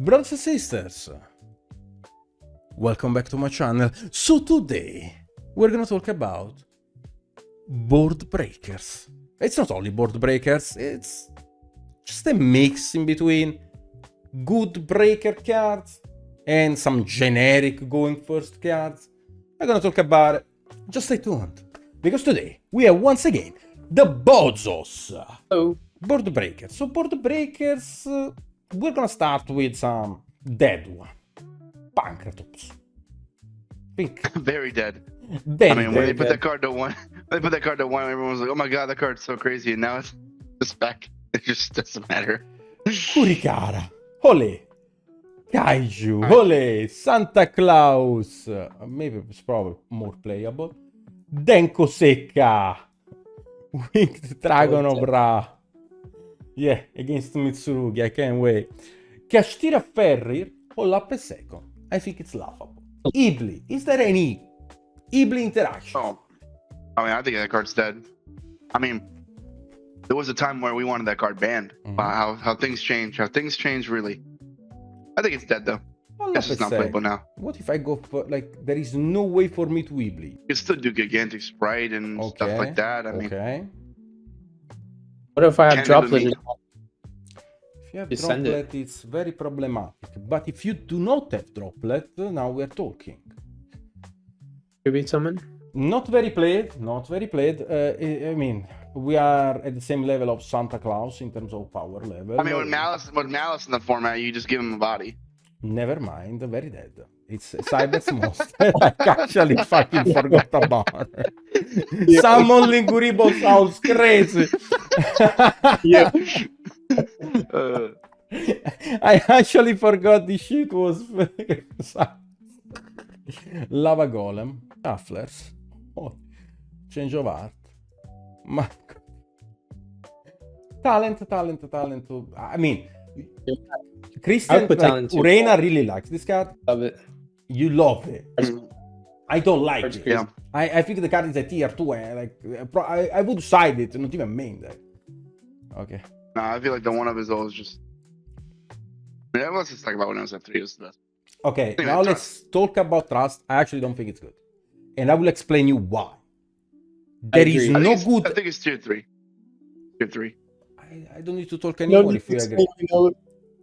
Brothers and sisters, welcome back to my channel. So today we're gonna talk about board breakers. It's not only board breakers, it's just a mix in between good breaker cards and some generic going first cards. We're gonna talk about it. Just stay tuned, because today we have once again the Bozos. Oh, Board breakers. So board breakers, we're gonna start with some dead one. Pancratops. Think. Very dead. Very I mean, when they dead. put that card to one, everyone was like, "Oh my god, that card's so crazy!" And now it's just back. It just doesn't matter. Kurikara. Ole. Kaiju. Ole. Santa Claus. Maybe it's probably more playable. Denko Secca. Winged Dragon of Ra. Yeah, against Mitsurugi, I can't wait. Kashtira Ferrir or Lappe Second. I think it's laughable. Ibli, is there any Ibli interaction? Oh, I mean, I think that card's dead. I mean, there was a time where we wanted that card banned. How things change. How things change, really. I think it's dead though. Or Guess Lappe it's not Second. playable now. What if I go for, like, there is no way for me to Ibli? You can still do gigantic sprite and stuff like that. I mean, okay. what if I have Can't droplet? really- If you have You send droplet, it's very problematic. But if you do not have droplet, now we're talking. Could be someone. Not very played, not very played. I mean, we are at the same level of Santa Claus in terms of power level. I mean, with Malice in the format, you just give him a body. Never mind, very dead. It's Cyber's most. I actually fucking forgot about it. Summon Linguribo sounds crazy. Yeah. I actually forgot this shit was Lava Golem, Shufflers, oh, Change of Art, talent. I mean, Christian, put like, talent too. Urena really likes this card. Love it. You love it. I don't like it. Yeah. I think the card is a tier 2. I would side it, not even main deck. Okay. No, I feel like the one of his always just. I mean, let's just talk about when I was at 3. It was the best. Okay, Anyway, now Trust. let's talk about Trust. I actually don't think it's good. And I will explain you why. There is agree. no I good... think it's tier 3. Tier 3. I don't need to talk anymore if you agree.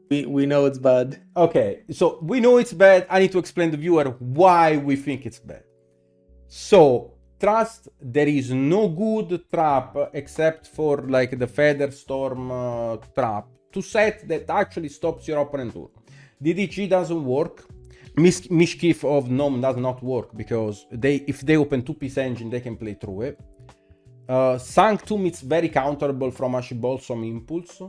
We know it's bad. Okay, so we know it's bad. I need to explain to the viewer why we think it's bad. So, Trust, there is no good trap except for like the Feather Storm trap to set that actually stops your opponent turn. DDG doesn't work. Mischief of Gnome does not work because if they open 2-piece engine, they can play through it. Sanctum, it's very counterable from Ashibolsom Impulse.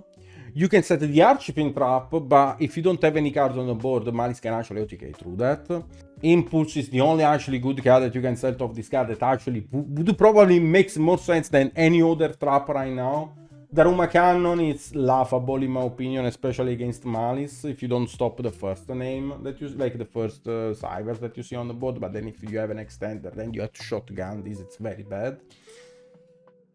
You can set the Archipin trap, but if you don't have any cards on the board, Malice can actually OTK through that. Impulse is the only actually good card that you can set off this card that actually would probably makes more sense than any other trap right now. Daruma Cannon is laughable in my opinion, especially against Malice, if you don't stop the first name that you like, the first Cybers that you see on the board, but then if you have an extender, then you have to shotgun this, it's very bad.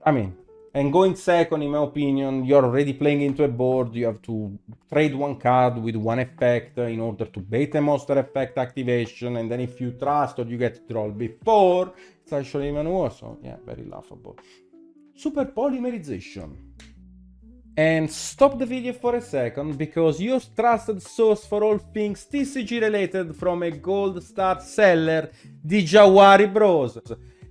I mean, and going second, in my opinion, you're already playing into a board, you have to trade one card with one effect in order to bait a monster effect activation, and then if you trust or you get troll before, it's actually even worse. So yeah, very laughable. Super Polymerization. And stop the video for a second, because your trusted source for all things TCG related from a gold star seller, the Jawari Bros.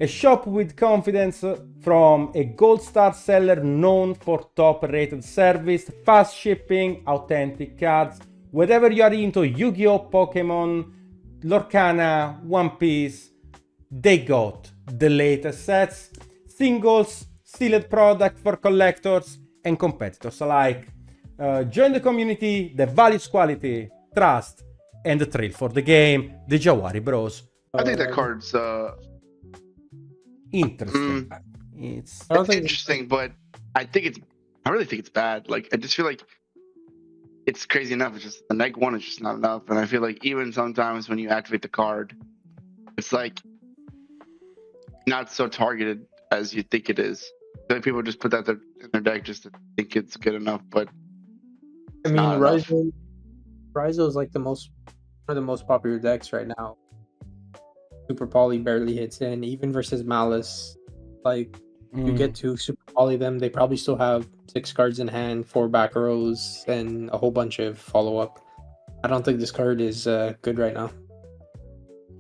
A shop with confidence from a gold star seller known for top rated service, fast shipping, authentic cards, whatever you are into, Yu-Gi-Oh, Pokemon, Lorcana, One Piece, they got the latest sets, singles, sealed product for collectors and competitors alike. Join the community that values quality, trust, and the thrill for the game, the Jawari Bros. I think that card's Interesting. It's interesting, but I really think it's bad. Like, I just feel like it's crazy enough. It's just the neg 1 is just not enough, and I feel like even sometimes when you activate the card, it's like not so targeted as you think it is. I think people just put that in their deck just to think it's good enough, but I mean, not enough. Raizo is like one of the most popular decks right now. Super Poly barely hits in, even versus Malice. Like you get to Super Poly them, they probably still have 6 cards in hand, 4 back rows, and a whole bunch of follow up. I don't think this card is good right now.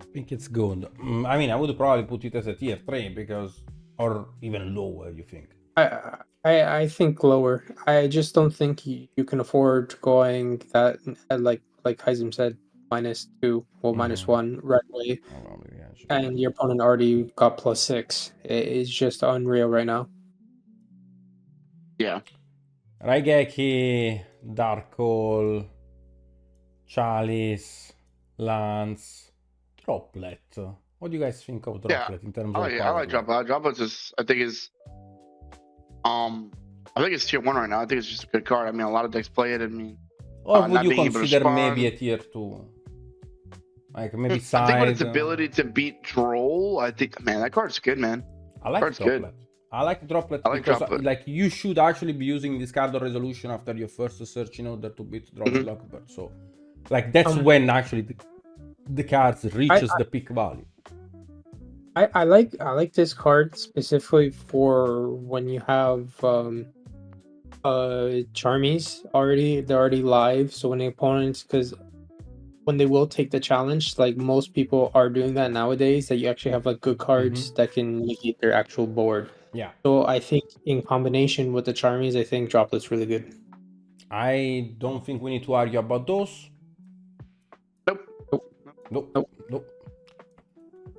I think it's good. I mean, I would probably put it as a tier 3 because, or even lower, you think? I think lower. I just don't think you can afford going that like Heisem said, -2, well -1 right away, and your opponent already got +6. It's just unreal right now. Yeah. Raigeki, Dark Hole, Chalice, Lance, Droplet. What do you guys think of Droplet in terms of I power? like Droplet. Droplet is, I think it's tier 1 right now. I think it's just a good card. I mean, a lot of decks play it. I mean, Or would not you being able to consider spawn. maybe a tier 2? Like maybe I side? think with its ability to beat Droll, I think, man, that card's good, man. I like Card's Droplet. good. I like Droplet I like because Droplet. like you should actually be using this card of resolution after your first search in order to beat Droplet Lockbird. So like that's when actually the cards reaches the peak value. I like this card specifically for when you have Charmies they're already live, so when the opponents, because when they will take the challenge, like most people are doing that nowadays, that you actually have like good cards that can negate their actual board. Yeah. So I think in combination with the Charmies, I think Droplet's really good. I don't think we need to argue about those. Nope.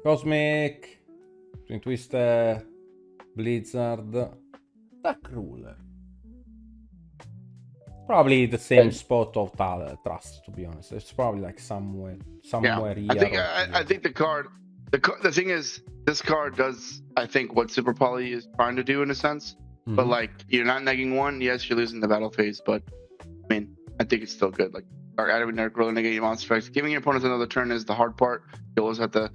Cosmic, Twin Twister, Blizzard, Dark Ruler. Probably the same spot of Trust, to be honest. It's probably like somewhere here. I think the thing is, this card does, I think, what Super Poly is trying to do in a sense. But like, you're not negging one. Yes, you're losing the battle phase, but I mean, I think it's still good. Like, Dark Ruler negating monster strikes. Giving your opponents another turn is the hard part. You always have to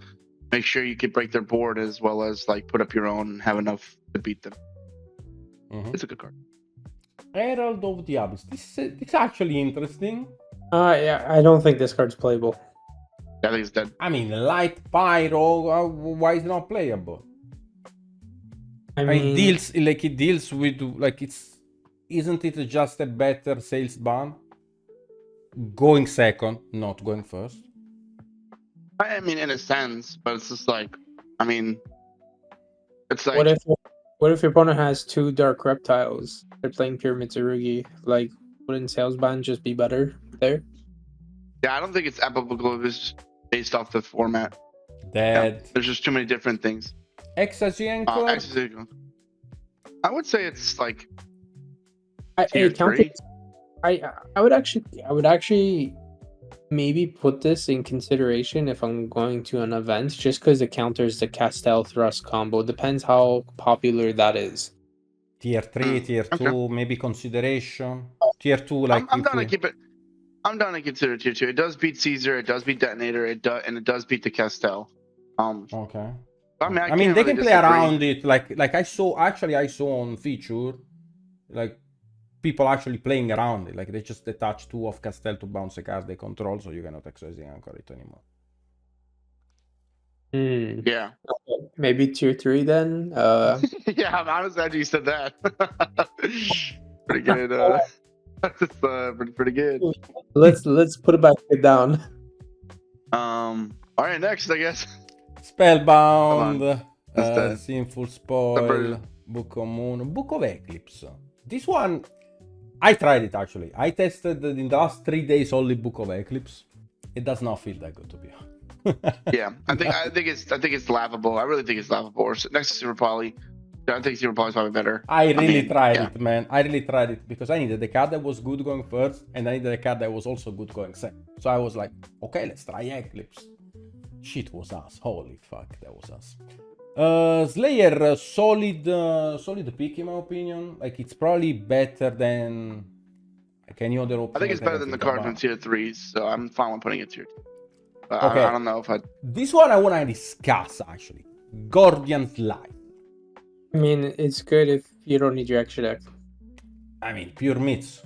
make sure you can break their board as well as like put up your own and have enough to beat them. It's a good card. Herald of the Abyss. This is actually interesting. Yeah, I don't think this card's playable. I think it's dead. I mean, Light Pyro, why is it not playable? I mean, it deals with, like, isn't it just a better sales ban? Going second, not going first. I mean, in a sense, but it's just like, I mean, it's like. What if your opponent has 2 Dark Reptiles? They're playing pure Mitsurugi. Like, wouldn't Sales Ban just be better there? Yeah, I don't think it's applicable. It's just based off the format. Dead. Yeah, there's just too many different things. Exasienko? I would say it's like tier 3. I would actually maybe put this in consideration if I'm going to an event, just because it counters the Castel Thrust combo. Depends how popular that is. Tier 3, tier 2, maybe consideration. Tier 2, like I'm down to keep it. I'm down to consider tier 2. It does beat Caesar. It does beat Detonator. It does beat the Castel. Okay. I mean, they really can play around it. Like I saw on feature, like people actually playing around it. Like they just attach 2 of Castel to bounce a card they control, so you cannot anchor it anymore. Yeah. Okay. Maybe tier 3 then. Yeah, I'm honest that you said that. Pretty good. That's pretty good. Let's put it back down. All right, next, I guess. Spellbound, Sinful Spoil, Book of Moon, Book of Eclipse. This one, I tried it actually. I tested in the last 3 days only Book of Eclipse. It does not feel that good, to be honest. Yeah, I think it's laughable. I really think it's laughable. Or next to Super Poly, I think Super Poly is probably better. I really tried it, man. I really tried it because I needed a card that was good going first, and I needed a card that was also good going second. So I was like, okay, let's try Eclipse. Shit was us. Holy fuck, that was us. Slayer, solid pick in my opinion. Like it's probably better than like any other option. I think it's better than the card from tier 3, so I'm fine with putting it tier 2. Okay. I don't know if I. This one I want to discuss actually. Gordian's Life. I mean, it's good if you don't need your extra deck. I mean, pure myths.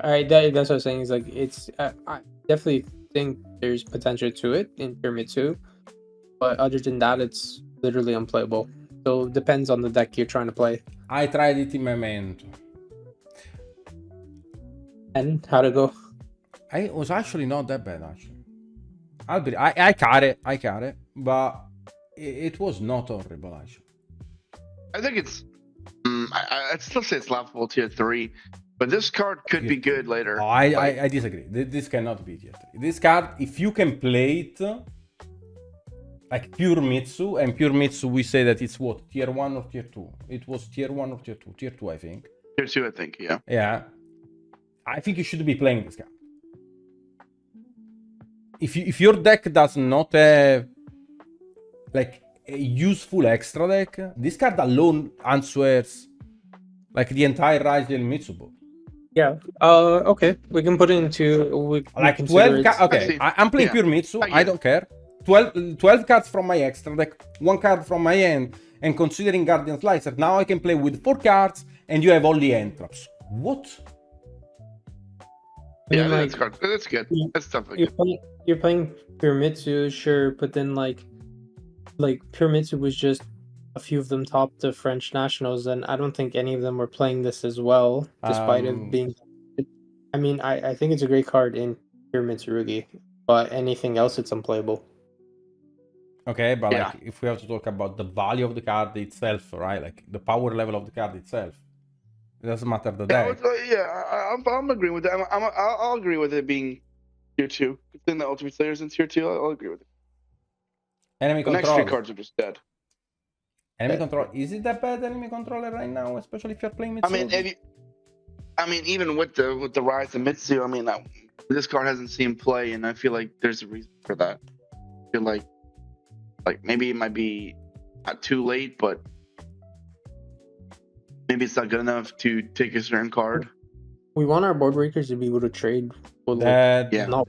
That's what I was saying. Is like I definitely think there's potential to it in Pyramid 2, but other than that, it's literally unplayable. So it depends on the deck you're trying to play. I tried it in Memento. And how to go? It was actually not that bad, actually. I cut it, but it was not horrible, actually. I think it's. I'd still say it's laughable tier 3, but this card could be good later. Oh, I disagree. This cannot be tier 3. This card, if you can play it like pure Mitsu, and pure Mitsu, we say that it's what, tier 1 or tier 2? It was tier 1 or tier 2? Tier 2, I think. Tier 2, I think, yeah. Yeah. I think you should be playing this card. If your deck does not have like a useful extra deck, this card alone answers like the entire Raziel Mitsu board. Yeah. Okay. We can put it into like 12 cards. Okay, I'm playing pure Mitsu. I don't care. 12 cards from my extra deck, 1 card from my end, and considering Guardian Slicer, now I can play with 4 cards, and you have only end traps. What? Yeah, that's good. That's definitely good. You're playing Pyramitsu, sure, but then like Pyramitsu was just a few of them topped the French nationals, and I don't think any of them were playing this as well, despite it being. I mean, I think it's a great card in Pyramitsu Rugi, but anything else, it's unplayable. Okay, but like if we have to talk about the value of the card itself, right? Like the power level of the card itself. It doesn't matter the deck. I'm agreeing with that. I'll agree with it being tier 2. It's in the Ultimate Slayers in tier 2. I'll agree with it. Enemy the control. Next 3 cards are just dead. Enemy control. Is it that bad, enemy controller right now, especially if you're playing Mitsu? I mean, even with the rise of Mitsu, I mean, this card hasn't seen play, and I feel like there's a reason for that. I feel like maybe it might be not too late, but maybe it's not good enough to take a certain card. We want our board breakers to be able to trade with not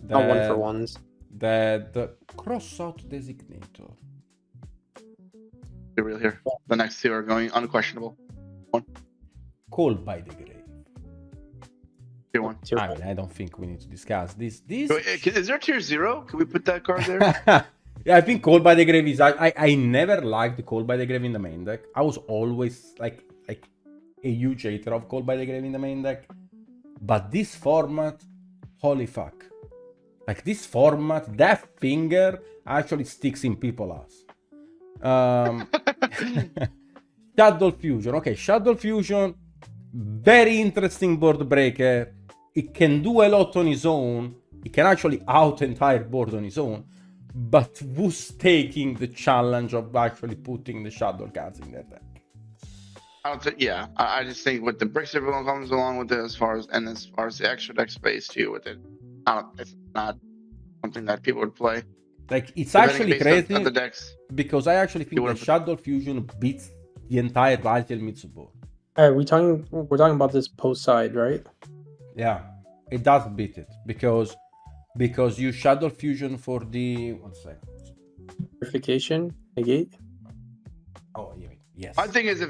1-for-1s. The cross out designator. Be real here. The next 2 are going unquestionable. 1. Call by the Grave. Tier 1. I mean, I don't think we need to discuss this. Is there tier 0? Can we put that card there? Yeah, I think Call by the Grave is. I never liked the Call by the Grave in the main deck. I was always like a huge hater of Call by the Grave in the main deck. But this format, holy fuck. Like this format, that finger actually sticks in people's ass. Shadow Fusion. Okay, Shadow Fusion, very interesting board breaker. It can do a lot on its own. It can actually out entire board on its own. But who's taking the challenge of actually putting the shadow cards in their deck? I just think with the bricks everyone comes along with it, as far as the extra deck space too with it, it's not something that people would play. Like it's actually crazy on the decks. Because I actually think that Shadow Fusion beats the entire Raziel Mitsu board. We're talking about this post side, right? Yeah, it does beat it because you Shadow Fusion for the 1 second. Purification, negate. Oh, yes. My thing is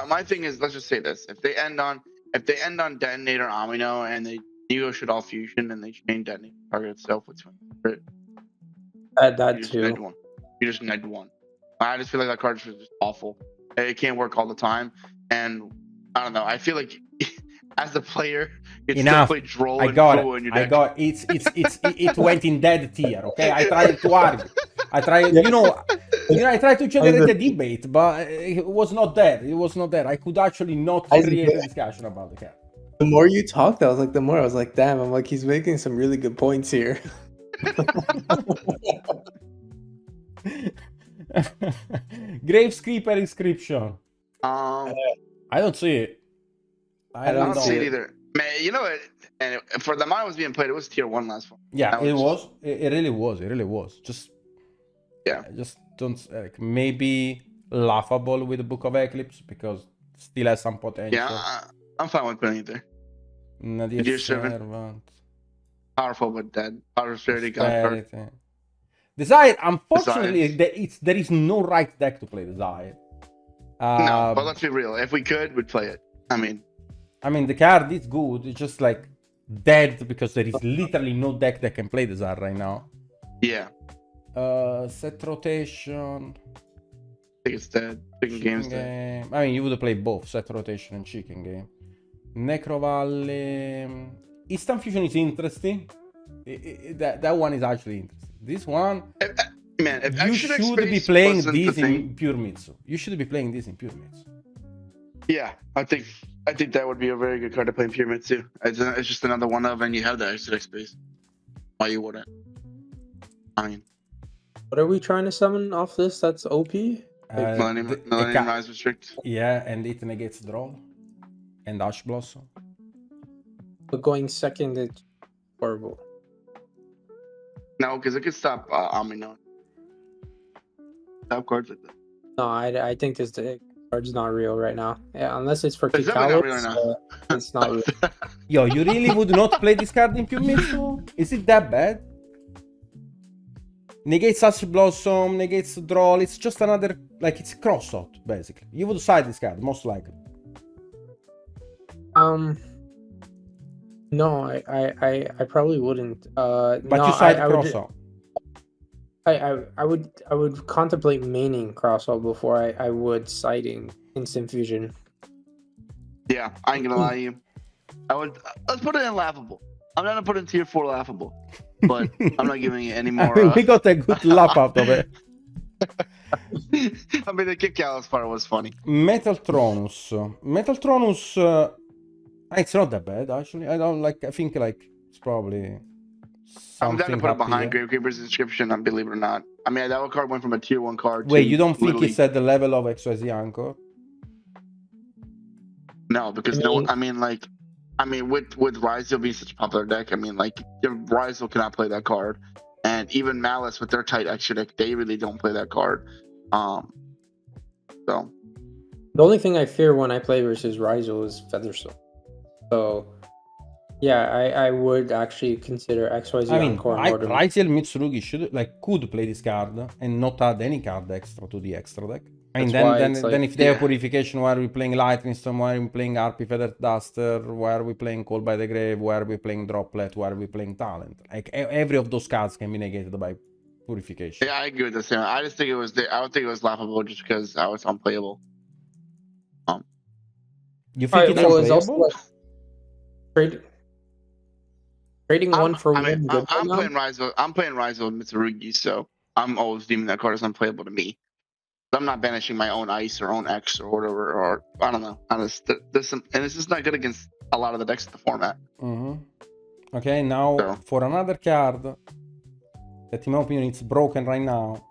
my thing is, let's just say this: if they end on Detonator Amino and they Ego should all fusion and they chain Detonator target itself with 200. Add that too. You just neg 1. I just feel like that card is just awful. It can't work all the time, and I don't know. I feel like as a player, it's still play Droll and Fool in your deck. It went in dead tier. Okay, I tried to argue. I tried to generate a debate, but it was not there. I could actually not create a discussion about the card. The more you talked, I was like, damn. I'm like, he's making some really good points here. Graves Creeper inscription. I don't see it. I don't see it either. Man, you know what? And for the amount it was being played, it was tier 1 last one. Yeah, it was. It really was. Just don't maybe laughable with the Book of Eclipse because it still has some potential. Yeah, I'm fine with putting it there. Nadir Servant. Powerful but dead. Prosperity God. Desire, unfortunately, there is no right deck to play Desire. No, but let's be real. If we could, we'd play it. I mean, I mean, the card is good. It's just like dead because there is literally no deck that can play this art right now. Yeah, Set rotation. I think it's dead. Chicken game's dead. Game. I mean, you would play both set rotation and chicken game. Necro Valley. Instant fusion is interesting. That one is actually interesting. This one, Man, if you Extra Deck should be Space playing wasn't the this in thing- Pure Mitsu. You should be playing this in Pure Mitsu. Yeah, I think that would be a very good card to play in Pyramid too. It's just another one of, and you have that extra deck space. Why you wouldn't? I mean, What are we trying to summon off this? That's OP. Millennium Rise Restrict. Yeah, and it negates draw. And Ash Blossom. But going second, it's horrible. No, because it could stop Amino. Stop cards like that. No, I think this card's not real right now. Yeah, unless it's for It's definitely not real Kikalis, now. it's not real. Yo, you really would not play this card in Pure Mitsu? Is it that bad? Negates Ash Blossom, negates draw. It's just another, like, it's cross out, basically. You would side this card, most likely. No, I probably wouldn't. But no, you side I would, cross out. I would contemplate maining crossover before I would siding Instant Fusion. Yeah, I ain't gonna lie to you. I would. Let's put it in laughable. I'm not gonna put it in tier 4 laughable, but I'm not giving it any I more. mean, we got a good laugh out of it. I mean, the kick Alice part was funny. Metaltronus. Metaltronus, it's not that bad, actually. I think, like, it's probably I'm down to something put it behind happy. Grave Creeper's description, believe it or not. I mean, that card went from a tier 1 card Wait, to you don't think literally- it's at the level of XYZ Anchor? No, because no one. I mean, with Ryzel being such a popular deck, I mean, like, Ryzel cannot play that card, and even Malice with their tight extra deck, they really don't play that card. So The only thing I fear when I play versus Ryzel is Featherstone. So, yeah, I would actually consider XYZ I mean, Encore in order. Ryzel Mitsurugi could play this card and not add any card extra to the extra deck. I mean, That's why then it's like- if they have Yeah. Purification, why are we playing Lightning Storm? Why are we playing Harpy Feather Duster? Why are we playing Call by the Grave? Why are we playing Droplet? Why are we playing Talent? Like, every of those cards can be negated by Purification. yeah, I agree with this. I just think it was. I would think it was laughable just because I was unplayable. You think Alright, it's well, it's also unplayable? like trading one for I one. mean, good I'm now? playing Ryzel. I'm playing Ryzel with Mitsurugi, so I'm always deeming that card as unplayable to me. I'm not banishing my own ice or own X or whatever, or I don't know. And it's just not good against a lot of the decks in the format. Mhm. Okay, now So. for another card that in my opinion it's broken right now,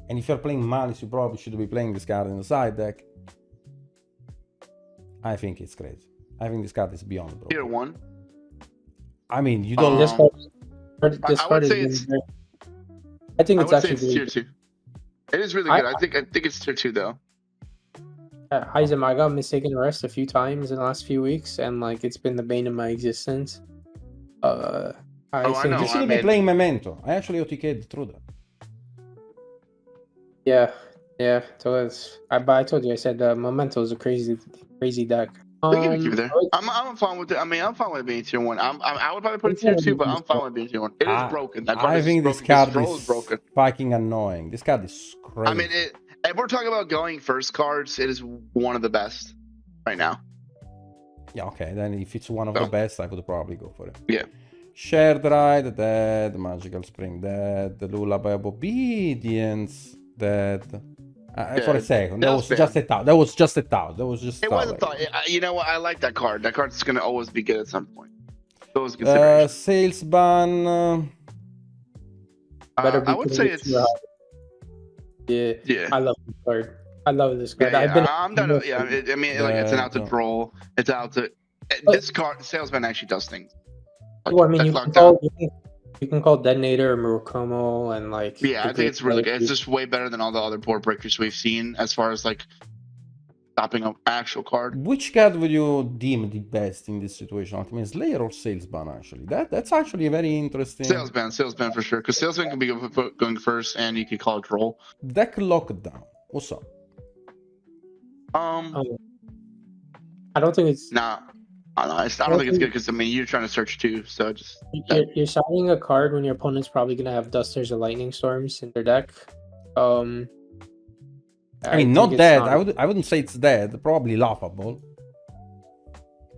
and if you're playing Malice, you probably should be playing this card in the side deck. I think it's crazy. I think this card is beyond broken. Tier 1. I mean, you don't. This card, this I card would is say really it's- good. I think I it's would say actually it's really tier 2. It is really I- good. I think it's tier 2 though. Heisem, I got mistaken arrest a few times in the last few weeks, and like it's been the bane of my existence. I I think know, You this- should I be mean- playing Memento. I actually OTK'd through that. yeah. So but I told you, I said Memento is a crazy deck. They give it to you there. I'm fine with it. I mean, I'm fine with it being tier 1. I would probably put it tier 2, but I'm fine with it being tier 1. It is broken. That card I is think broken. this card Control is broken. fucking annoying. This card is crazy. I mean, if we're talking about going first cards, it is one of the best right now. Yeah, okay. Then if it's one of So. the best, I would probably go for it. Yeah. Shared Ride, dead. Magical Spring, dead. Lullaby of Obedience, dead. For a Dead. second, that That was was just a thought. That was just a thought. That was just. It was a thought. You know what? I like that card. That card's going to always be good at some point. Those Uh, considerations. sales ban. better be I would putting say it it's. to your house. Yeah, Yeah. I love this card. I love this Yeah, card. I've been. I'm done. Yeah, I mean, like, it's an out to Yeah. troll. It's out to. This card, salesman actually does things. Like, Well, I mean, that's you locked can, down. you can call Detonator or Murokomo and like. Yeah, I the think it's really good. great- It's just way better than all the other board breakers we've seen as far as like stopping an actual card. Which card would you deem the best in this situation? I mean, Slayer or sales ban? Actually, that's actually a very interesting. Salesman for sure. Because salesman can be going first, and you can call it troll. Deck lockdown. What's up? Oh, I don't think it's. Nah, I don't know. I don't think it's good because I mean you're trying to search too, so just You're siding a card when your opponent's probably gonna have Dusters or Lightning Storms in their deck. I mean, think not it's dead. not- I wouldn't say it's dead. Probably laughable.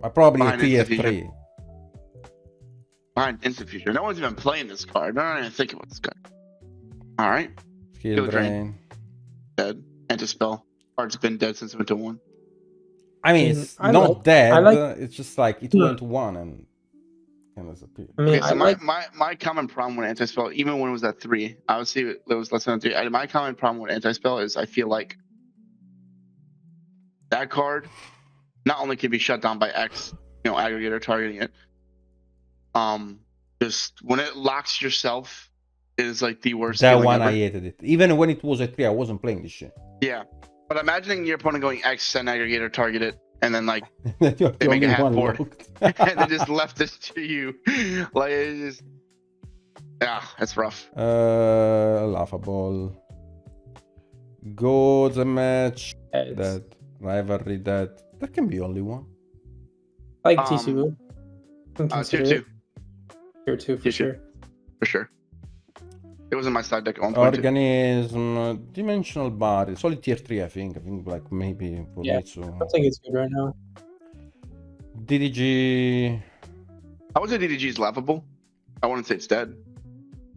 But probably a Behind tier Instant Fusion. 3. behind Instant Fusion. No one's even playing this card. No one even thinking about this card. All right, Skill Skill Drain. drain. dead. Anti-spell. Card's been dead since it went to 1. I mean, it's I not like- dead. I like- It's just like it Yeah. went to 1 and disappeared. I mean, Okay, so I like my common problem with anti-spell, even when it was at 3, obviously it was less than 3. My common problem with anti-spell is I feel like that card not only can be shut down by X, aggregator targeting it. Just when it locks yourself, it is like the worst. That feeling one ever. I hated it. Even when it was a 3, I wasn't playing this shit. Yeah, but imagining your opponent going X, send aggregator, target it, and then like You're the They make only a half one board. locked. and they just left this to you, like it's just it's rough. Laughable. Go the match. it's That rivalry. That there can be only one. like Um, TCU. Tier Consider 2 it. Tier 2 for Tier two. sure. for sure. It was in my side deck at 1.2. Organism. Dimensional bar. It's only tier 3, I think. I think like maybe for Yeah. Mitsu. I don't think it's good right now. DDG. I would say DDG is laughable. I wouldn't say it's dead.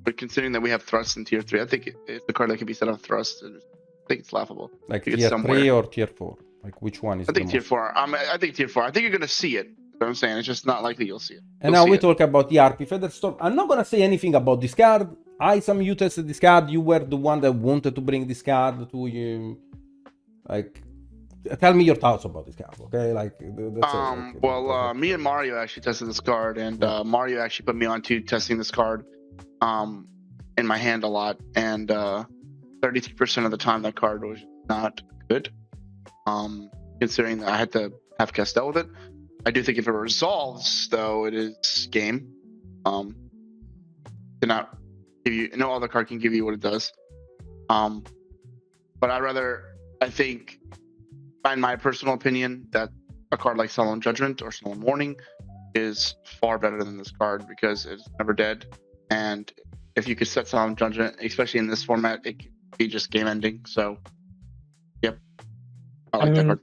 But considering that we have thrust in tier 3, I think it's a card that can be set on thrust. And I think it's laughable. Like think it's tier somewhere. 3 or tier 4? Like which one is I think the tier most? 4. I think tier 4. I think you're gonna see it. You know what I'm saying? It's just not likely you'll see it. And You'll now see we it. talk about the RP Featherstorm. I'm not gonna say anything about this card. Isam, you tested this card. You were the one that wanted to bring this card to you. Like, tell me your thoughts about this card, okay? Like, that's it. Like, Me and Mario actually tested this card, and Mario actually put me on to testing this card in my hand a lot, and 33% of the time that card was not good. Considering that I had to have Castel with it. I do think if it resolves, though, it is game. Cannot give you, no other card can give you what it does. But I think, in my personal opinion, that a card like Solemn Judgment or Solemn Warning is far better than this card because it's never dead. And if you could set Solemn Judgment, especially in this format, it could be just game ending. So, yep, I like that card.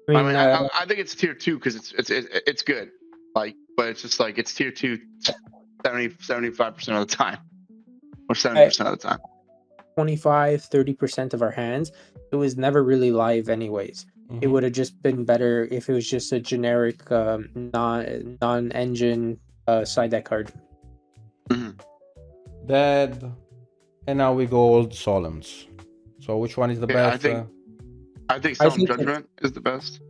I think it's tier 2 because it's good. Like, but it's just like it's tier 2 75% of the time. Or 70% of the time. 25-30% of our hands, it was never really live anyways. It would have just been better if it was just a generic non-engine side deck card. Dead. And now we go old Solemns. So which one is the Yeah, best? I think Solemn Judgment is the best.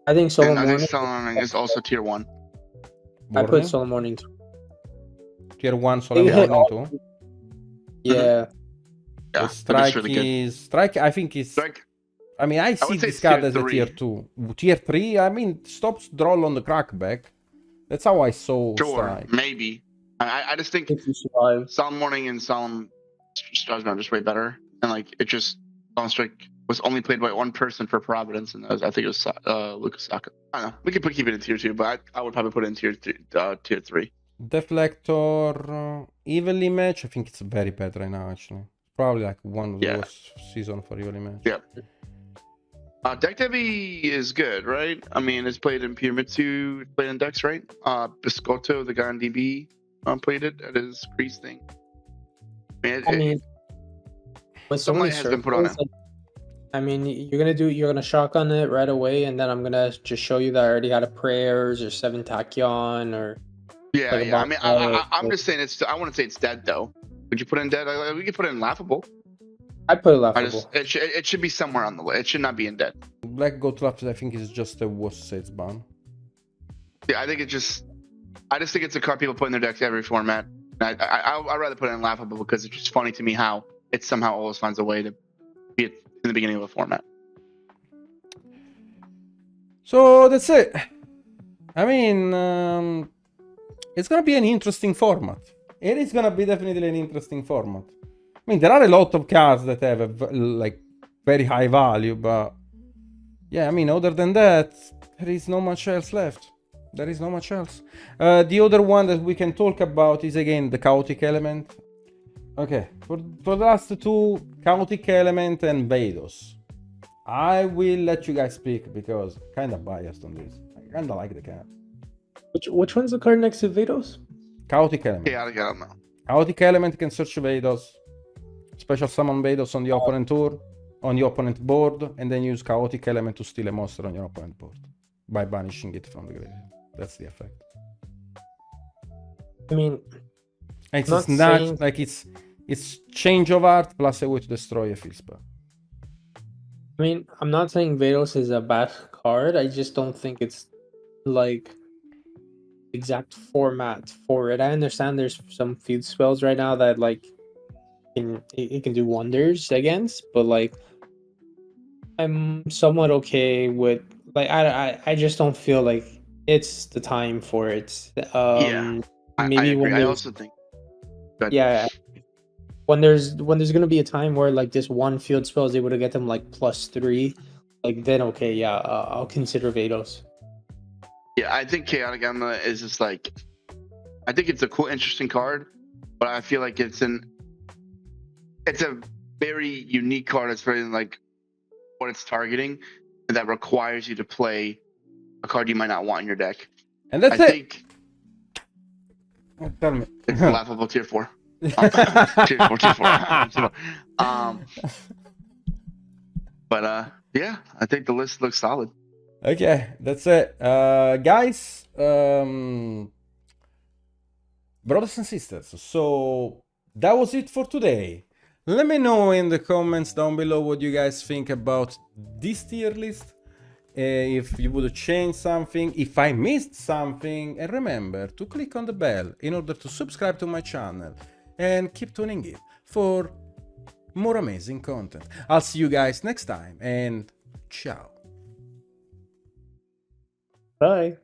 I think Solemn And I think Warning. Solemn Warning is also tier 1. I put Solemn Warning too. Tier 1 Solemn hit Warning all- too. Yeah. Yeah, Strike really good. is Strike. I think is. Strike, I mean, I see would say this card tier as a 3. tier 2. Tier 3. I mean, stops draw on the crackback. That's how I saw sure, Strike. maybe. I just think If you survive. Solemn Warning and Solemn Judgment are just way better. And like it just Solemn Strike was only played by one person for Providence, and I think it was Lucas Saka. I don't know. We could keep it in tier 2, but I would probably put it in tier 3. Deflector, Evenly Match. I think it's very bad right now. Actually, probably like one of the worst season for Evenly Match. Yeah. Deck Heavy is good, right? I mean, it's played in Pyramid 2, it's played in decks, right? Biscotto, the guy on DB, played it at his crease thing. I mean, with so some many light has been put on circles, I mean, you're gonna shotgun it right away, and then I'm gonna just show you that I already had a prayers or 7 Tachyon or yeah, like a yeah. I mean, bonfire, I'm so- just saying I wouldn't say it's dead though. Would you put it in dead? We could put it in laughable. I put it I laughable. just it should be somewhere on the list. It should not be in dead. Black Goat Lapse, I think, is just a worst sets ban. Yeah, I just think it's a card people put in their decks every format. I'd rather put it in laughable because it's just funny to me how it somehow always finds a way to be in the beginning of a format. So that's it. I mean, it's gonna be an interesting format. It is gonna be definitely an interesting format. I mean, there are a lot of cards that have like very high value, but yeah, I mean, other than that, there is not much else left. There is not much else. The other one that we can talk about is again the chaotic element. Okay, for the last two, chaotic element and Vados. I will let you guys speak because kind of biased on this. I kind of like the cat. Which one's the card next to Vados? Chaotic element. Yeah, I don't know. Chaotic element can search Vados. Special summon Vados on the opponent tour, on the opponent board, and then use chaotic element to steal a monster on your opponent board by banishing it from the graveyard. That's the effect. I mean, It's not not saying- like it's change of art plus a way to destroy a field spell. I mean, I'm not saying Vados is a bad card. I just don't think it's like exact format for it. I understand there's some field spells right now that like it can do wonders against, but like I'm somewhat okay with like I just don't feel like it's the time for it. Yeah, I Maybe agree. when I there's also think. But yeah, when there's gonna be a time where like this one field spell is able to get them like +3, like then okay, yeah, I'll consider Vados. yeah, I think Chaotic Gamma is just like, I think it's a cool, interesting card, but I feel like it's a very unique card. It's very like what it's targeting, and that requires you to play a card you might not want in your deck. And that's I it. think Tell me. it's laughable tier 4. Tier 4. But yeah, I think the list looks solid. Okay, that's it. Guys, brothers and sisters, so that was it for today. Let me know in the comments down below what you guys think about this tier list. If you would change something, if I missed something, and remember to click on the bell in order to subscribe to my channel and keep tuning in for more amazing content. I'll see you guys next time and ciao. Bye.